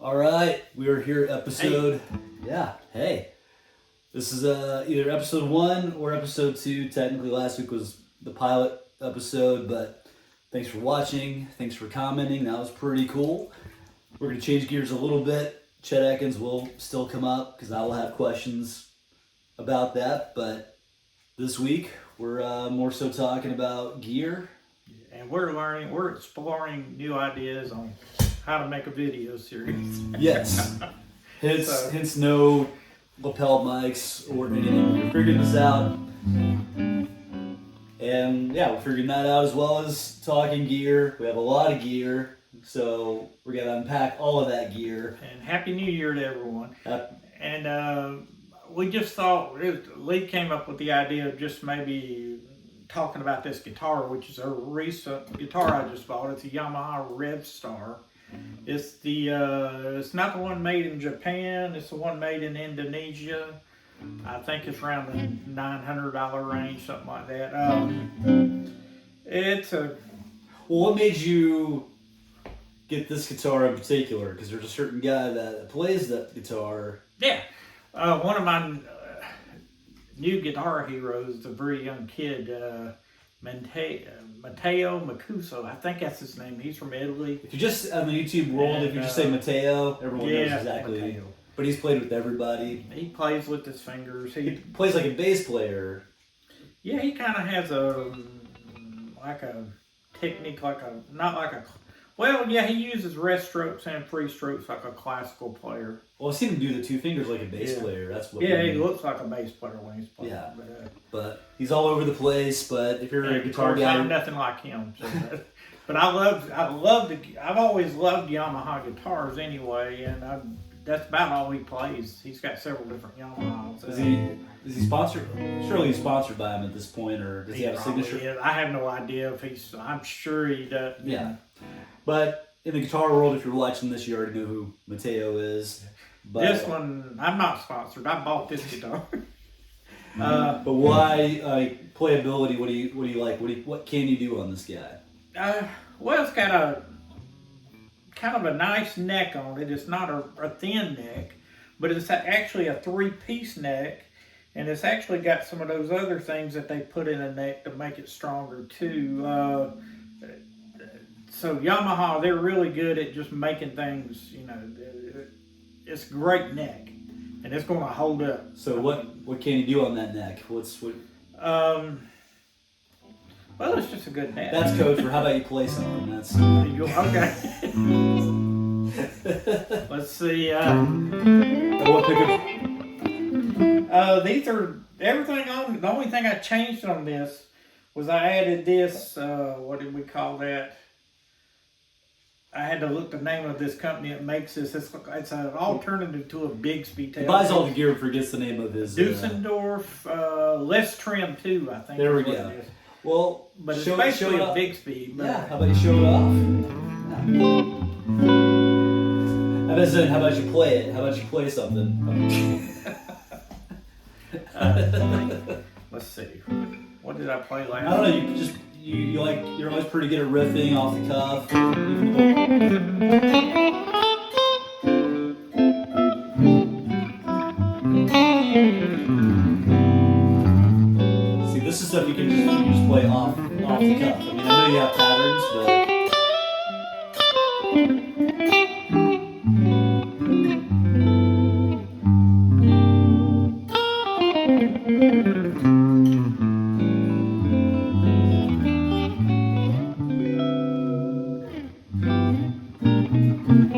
All right, we are here at episode. Hey. This is either episode 1 or episode 2. Technically, last week was the pilot episode, but thanks for watching. Thanks for commenting. That was pretty cool. We're going to change gears a little bit. Chet Atkins will still come up because I will have questions about that. But this week, we're more so talking about gear. And we're exploring new ideas on how to make a video series. Yes. Hence no lapel mics or anything. We're figuring this out. And yeah, we're figuring that out as well as talking gear. We have a lot of gear, so we're going to unpack all of that gear. And Happy New Year to everyone. And we just thought, Lee came up with the idea of just maybe talking about this guitar, which is a recent guitar I just bought. It's a Yamaha RevStar. It's it's not the one made in Japan. It's the one made in Indonesia. I think it's around the $900 range, something like that. What made you get this guitar in particular? Because there's a certain guy that plays that guitar. Yeah, one of my new guitar heroes, the very young kid, Matteo Macuso, I think that's his name. He's from Italy. If you just on the YouTube world, if you just say Matteo, everyone knows exactly. Matteo. But he's played with everybody. He plays with his fingers. He plays like a bass player. Yeah, he kind of has a technique, he uses rest strokes and free strokes like a classical player. Well, I've seen him do the two fingers like a bass player. That's what. Yeah, he looks like a bass player when he's playing. Yeah, but he's all over the place. But if you're a guitar guy, I'm nothing like him. So but I've always loved Yamaha guitars anyway, and that's about all he plays. He's got several different Yamahas. Is he sponsored? Surely he's sponsored by him at this point, or does he have a signature? Is. I have no idea if he's. I'm sure he does. Yeah. But in the guitar world, if you're watching this, you already know who Matteo is. But, this one, I'm not sponsored. I bought this guitar. But why playability? What do you like? What can you do on this guy? Well, it's got a kind of a nice neck on it. It's not a thin neck, but it's actually a 3-piece neck, and it's actually got some of those other things that they put in a neck to make it stronger too. So Yamaha, they're really good at just making things, it's a great neck, and it's going to hold up. So what can you do on that neck? What? Well, it's just a good neck. That's code for how about you play something? That's okay. Let's see. What pickup? These are everything on. The only thing I changed on this was I added this. What did we call that? I had to look the name of this company that makes this. It's an alternative to a Bigsby tail. He buys all the gear and forgets the name of his. Dusseldorf, less trim too, I think. There we go. Well, but it's basically a Bigsby. Yeah, how about you show it off? Yeah. How about you play it? How about you play something? Let's see. What did I play last? I don't know. You're always pretty good at riffing off the cuff. See, this is stuff you can just play off the cuff. I mean, I know you have patterns, but.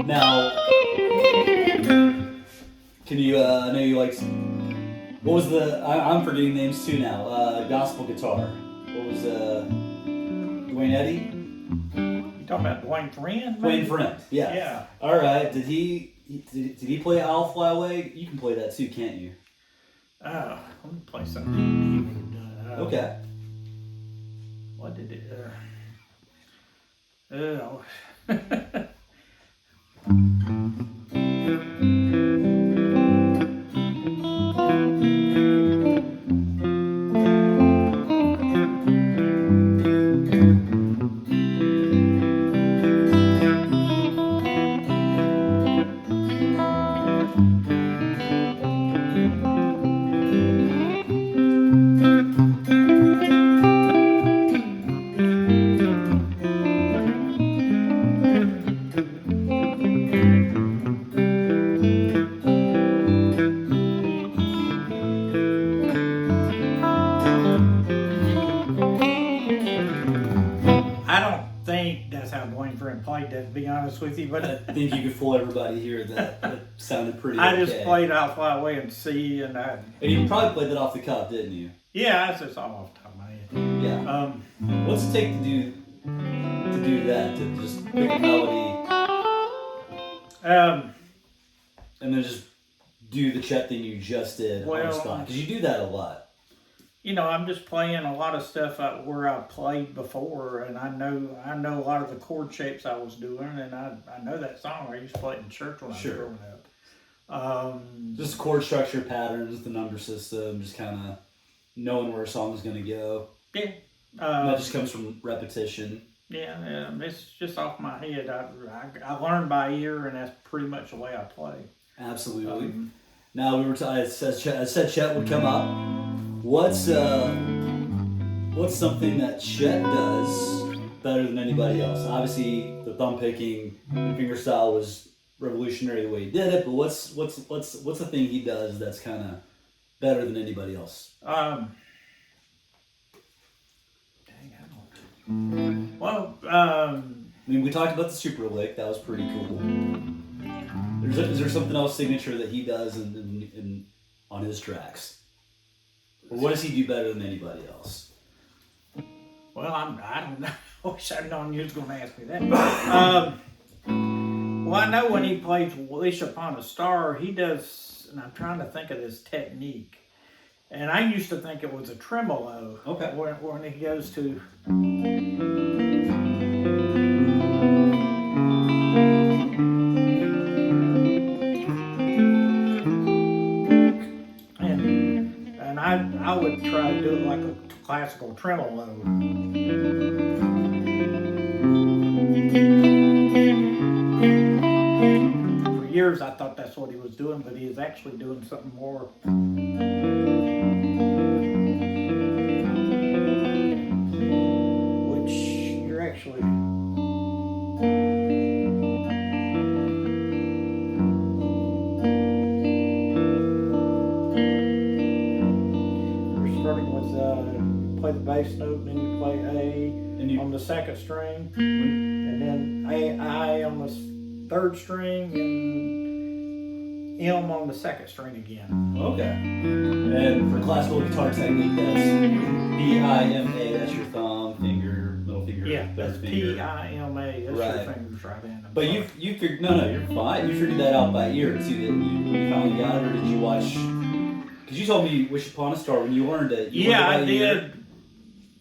Now, can you, I know you like, what was I'm forgetting names too now, gospel guitar. What was, Dwayne Eddy? You talking about Dwayne Friend? Dwayne Friend, yeah. Yeah. All right, did he play I'll Fly Away? You can play that too, can't you? Let me play something he would have done. Okay. What did it, to be honest with you, but I think you could fool everybody here that it sounded pretty I okay. just played I'll Fly Away and See, and And you probably played that off the cuff, didn't you? yeah, that's just all off the top of my head. Yeah. What's it take to do that? To just pick a melody and then just do the Chet thing you just did on the spot? Because you do that a lot. I'm just playing a lot of stuff where I played before, and I know a lot of the chord shapes I was doing, and I know that song. I used to play it in church when I was growing up. Just chord structure, patterns, the number system, just kind of knowing where a song is going to go. Yeah. That just comes from repetition. Yeah, it's just off my head. I learn by ear, and that's pretty much the way I play. Absolutely. Now I said Chet would come up. What's something that Chet does better than anybody else? Obviously, the thumb picking and finger style was revolutionary the way he did it. But what's the thing he does that's kind of better than anybody else? I mean, we talked about the super lick. That was pretty cool. Is there something else signature that he does in on his tracks? Or what does he do better than anybody else? Well, I don't know. I wish I'd known you was going to ask me that. Well, I know when he plays Wish Upon a Star, he does, and I'm trying to think of this technique. And I used to think it was a tremolo. Okay. When he goes to... And I would try to do it like a classical tremolo. For years I thought that's what he was doing, but he is actually doing something more. Which you're actually... play the bass note, then you play A on the second string, and then I on the third string, and M on the second string again. Okay. And for classical guitar technique, that's P-I-M-A, that's your thumb, finger, middle finger. Yeah, that's P-I-M-A, that's your fingers right in. But you figured, no, you're fine. You figured that out by ear. See that you finally got it, or did you watch? Because you told me Wish Upon a Star when you learned it. Yeah, I did.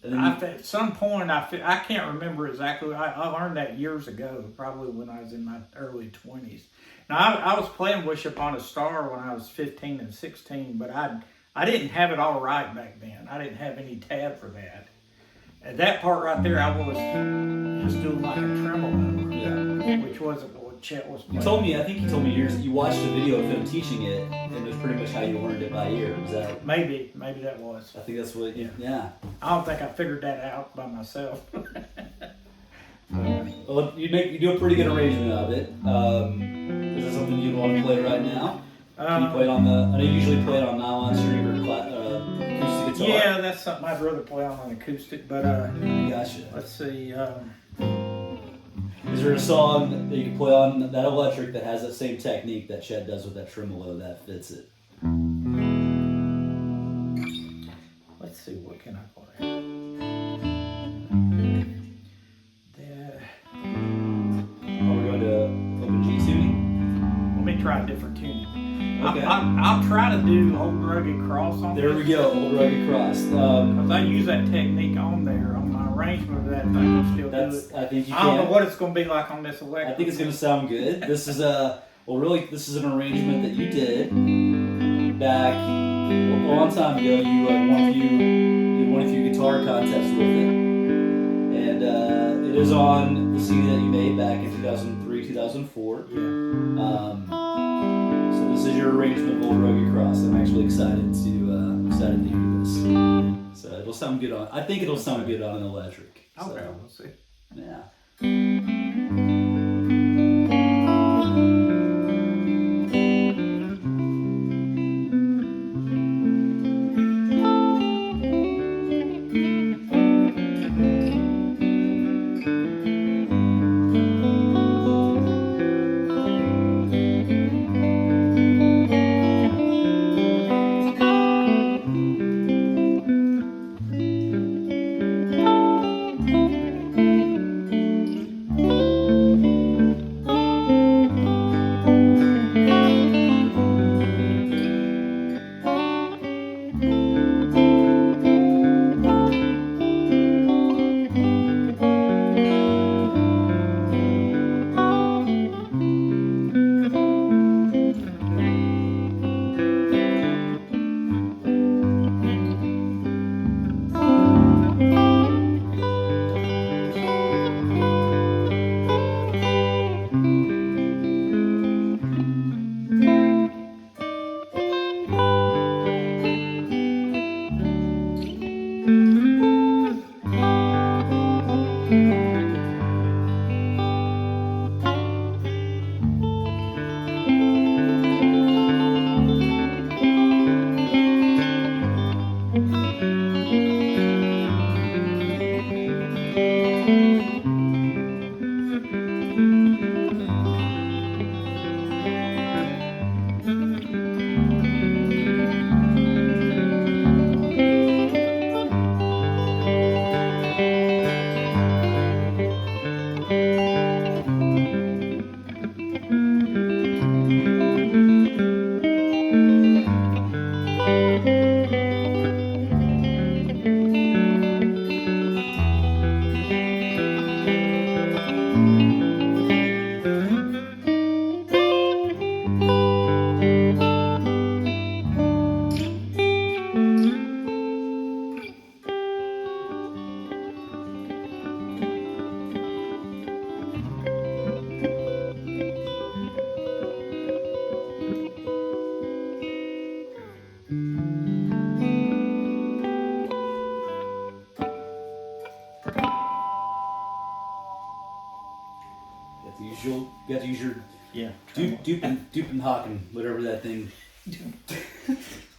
At some point, I can't remember exactly. I learned that years ago, probably when I was in my early 20s. Now, I was playing Wish Upon a Star when I was 15 and 16, but I didn't have it all right back then. I didn't have any tab for that. At that part right there, I was just doing like a tremolo, which wasn't what Chet was playing. I think you told me you watched a video of him teaching it, and it was pretty much how you learned it by ear. Was that? Maybe that was. I think that's what. Yeah. I don't think I figured that out by myself. Well, you do a pretty good arrangement of it. Is that something you'd want to play right now? Can you play it on the? I know you usually play it on nylon string or acoustic guitar. Yeah, that's something I'd rather play on an acoustic. But gotcha. Let's see. Is there a song that you can play on that electric that has that same technique that Chet does with that tremolo that fits it? Let's see, what can I play? Are we going to open G tuning? Let me try a different tuning. Okay. I'll try to do Old Rugged Cross on there this. We go, Old Rugged Cross. Because I use that technique on there, on my arrangement of that thing. I can still do it. I think you I don't know what it's going to be like on this electric. I think it's going to sound good. This is this is an arrangement that you did back a long time ago. You won a few guitar contests with it, and it is on the CD that you made back in 2003, 2004. Yeah. So this is your arrangement of Old Rugged Cross. I'm actually excited to hear this. So it'll sound good on. I think it'll sound good on an electric. Okay, So, we'll see. yeah. use your Yeah. dupin hawking, whatever that thing.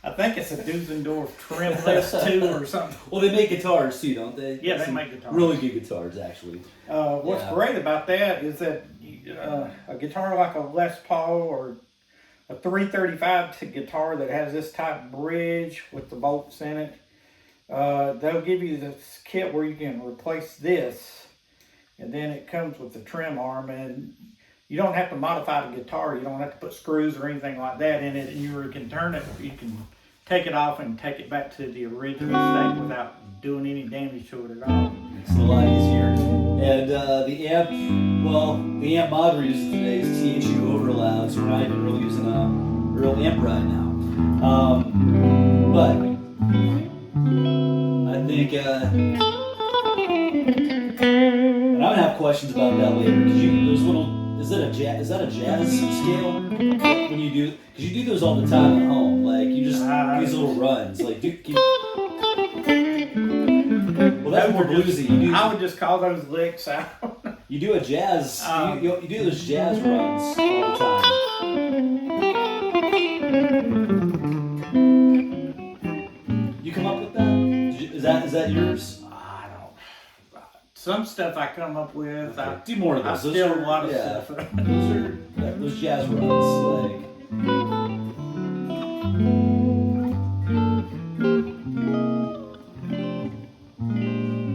I think it's a Dusseldorf trimless too or something. Well, they make guitars too, don't they? Yeah, they make guitars. Really good guitars, actually. What's great about that is that a guitar like a Les Paul or a 335 guitar that has this type bridge with the bolts in it, they'll give you this kit where you can replace this, and then it comes with the trim arm, and you don't have to modify the guitar. You don't have to put screws or anything like that in it, and you can turn it, you can take it off and take it back to the original state without doing any damage to it at all. It's a lot easier. And the amp mod we're using today is THU overloud, so we're not even really using a real amp right now. But I think, and I'm gonna have questions about that later. Cause those little, is that a jazz scale when you do? Cause you do those all the time at home. Like you just these little runs. Like well, that's more bluesy. I would just call those licks out. You do a jazz. You do those jazz runs all the time. You come up with that? Is that yours? I don't. Some stuff I come up with. Okay. Do more of those. I steal a lot of stuff. Those jazz runs. Like.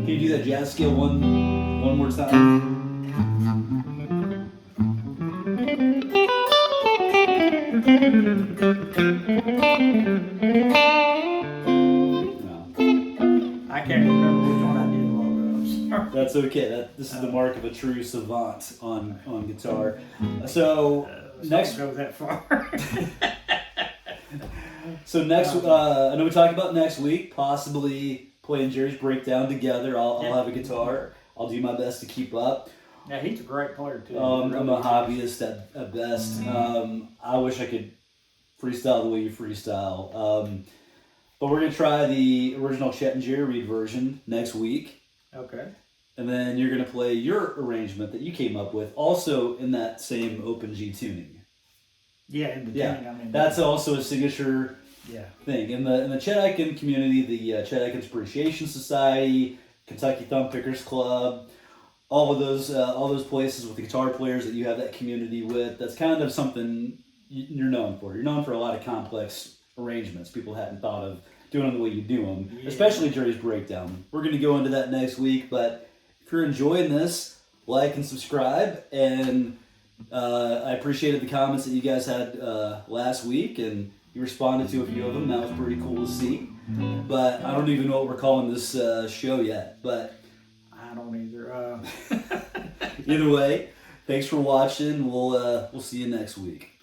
Can you do that jazz scale one more time? I can't remember which one I did all those. That's okay. This is the mark of a true savant on guitar. So next go that far. So next, I know we talked about next week, possibly playing Jerry's Breakdown together. I'll have a guitar. I'll do my best to keep up. Yeah, he's a great player too. I'm a hobbyist at best. I wish I could freestyle the way you freestyle. But we're going to try the original Chet and Jerry Reed version next week. Okay. And then you're going to play your arrangement that you came up with, also in that same open G tuning. Yeah, in the tuning. I mean, that's also a signature thing. In the Chet Atkins community, the Chet Atkins Appreciation Society, Kentucky Thumb Pickers Club, all of those places with the guitar players that you have that community with, that's kind of something you're known for. You're known for a lot of complex arrangements people hadn't thought of doing them the way you do them, especially Jerry's Breakdown. We're going to go into that next week, but if you're enjoying this, like and subscribe. And I appreciated the comments that you guys had last week, and you responded to a few of them. That was pretty cool to see. But I don't even know what we're calling this show yet. But I don't either. Either way, thanks for watching. We'll see you next week.